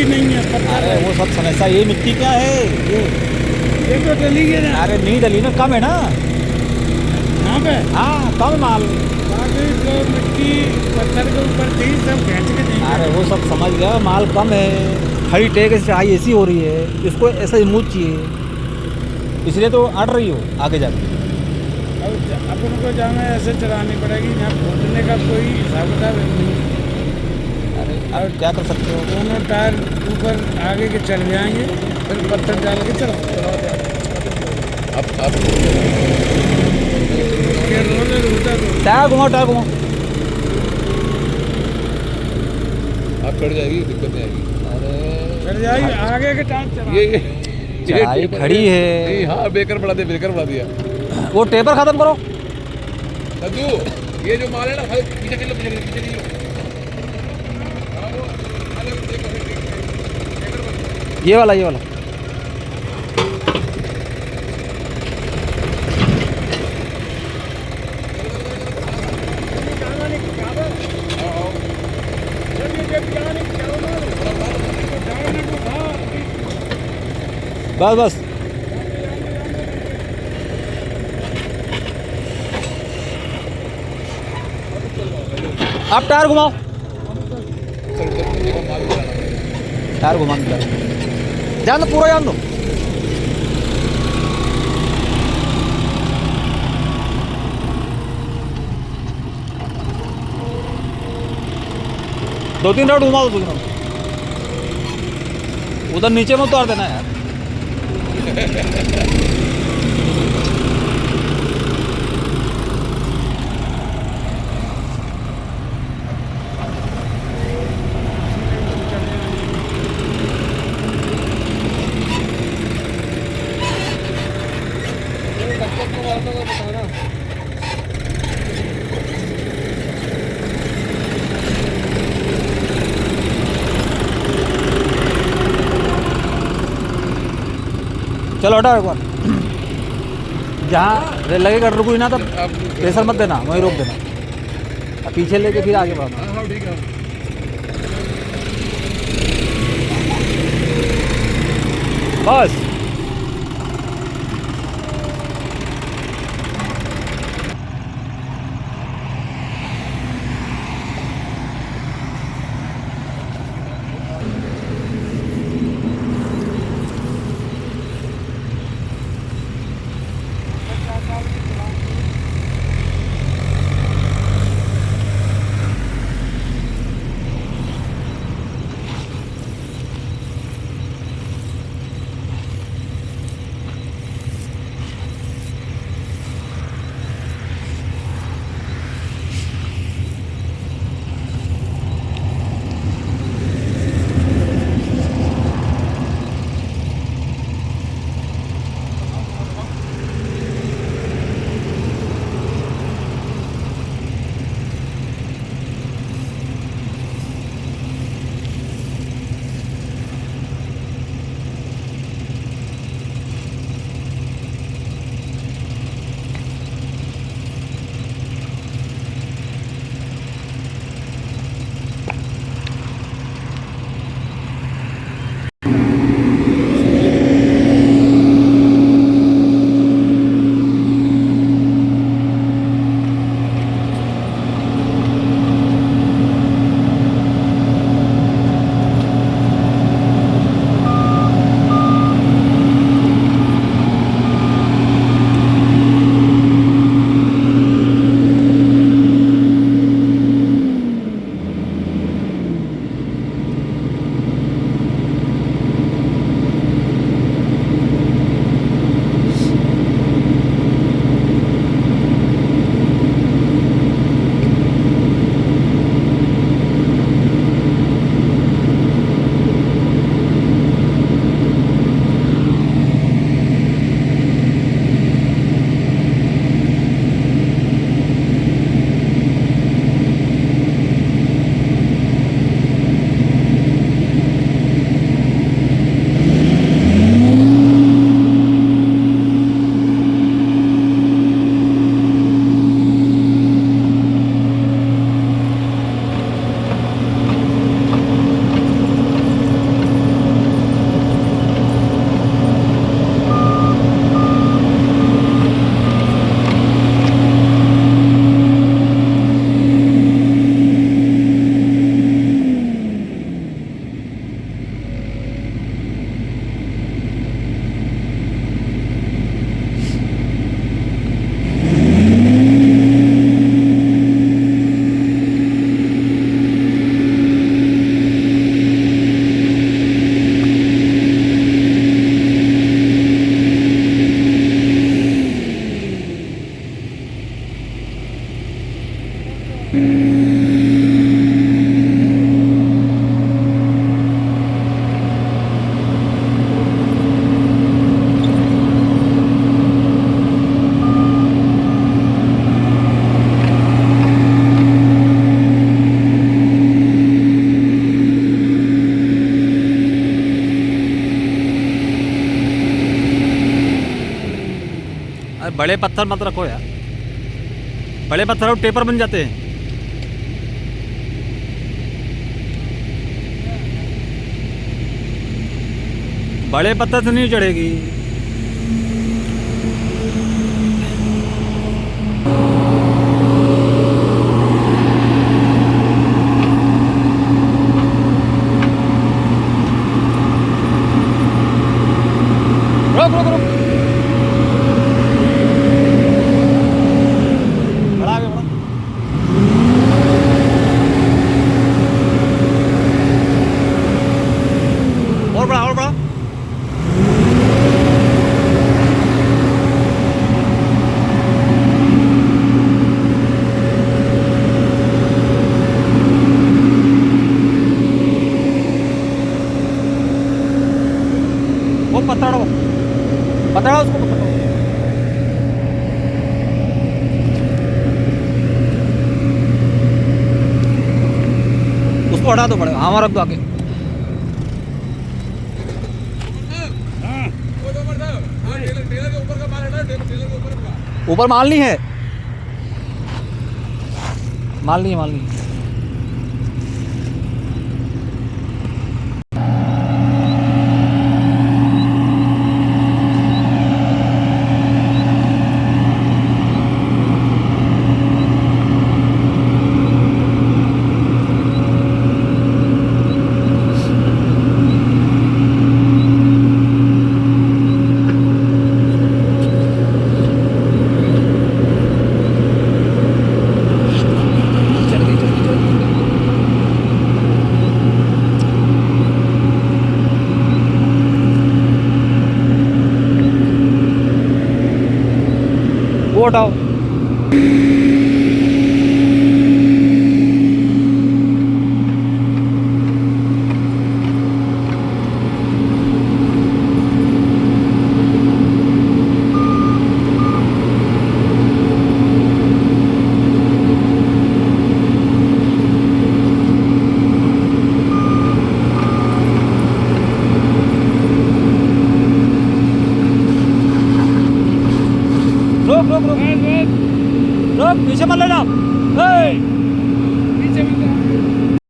मिट्टी नहीं है, पत्थर अरे है। वो सब समस्या, ये मिट्टी क्या है ये तो डली है ना। अरे नहीं डली ना, कम है ना। यहाँ पे हाँ कम माल। बाकी जो मिट्टी पत्थर के ऊपर थी सब खींच के देंगे। अरे वो सब समझ गया, माल कम है। खड़ी टेक से चढ़ाई ऐसी हो रही है, इसको ऐसा स्मूथ चाहिए, इसलिए तो अड़ रही हो आगे जाके। अब अपन को जाना ऐसे चलानी पड़ेगी, यहाँ खोदने का कोई हिसाब किताब नहीं। अरे अब क्या कर सकते हो। दोनों टायर ऊपर आगे के चल जाएंगे, फिर पत्थर डाल के चलो। अब ये रोलर होता तो टायर घुमाओ, टायर घुमाओ। आप चढ़ जाएगी, दिक्कत नहीं आएगी। अरे चल जाएगी, आगे के टायर चला। ये चढ़ाई खड़ी है। नहीं, हाँ बेकर बढ़ा दिया। वो टेपर खत्म करो। सद्दू, ये जो माल है ना, पीछे चलो, पीछे चलो। हाँ, वो अलग देखो, ये वाला, ये वाला। बस बस। आप टायर घुमाओ, टायर घुमा दो, जान दो, पूरा जान दो। दो तीन राउंड घुमाओ, दो तीन राउंड। उधर नीचे में उतार देना यार। चलो हटाओ एक बार। जहाँ रेल लगेगा रुको ही ना, तब प्रेशर मत देना, वहीं रोक देना, अब पीछे लेके फिर आगे बढ़ना। हाँ ठीक है। बस। बड़े पत्थर मत रखो यार, बड़े पत्थर टेपर बन जाते हैं। बड़े पत्थर से नहीं चढ़ेगी। रुक रुक रुक, बड़ा आगे बड़ा। और बड़ा और बड़ा। वो पतड़ो पतड़ा उसको पकड़ो। उसको हटा दो पड़ेगा। हाँ रख दो आगे। हाँ वो जो मर्द हाँ टेलर के ऊपर का माल हटा, टेलर के ऊपर का ऊपर माल नहीं है, माल नहीं है, माल नहीं है। वो हटाओ। रुक रुक रुक रुक, पीछे मत ले जाओ।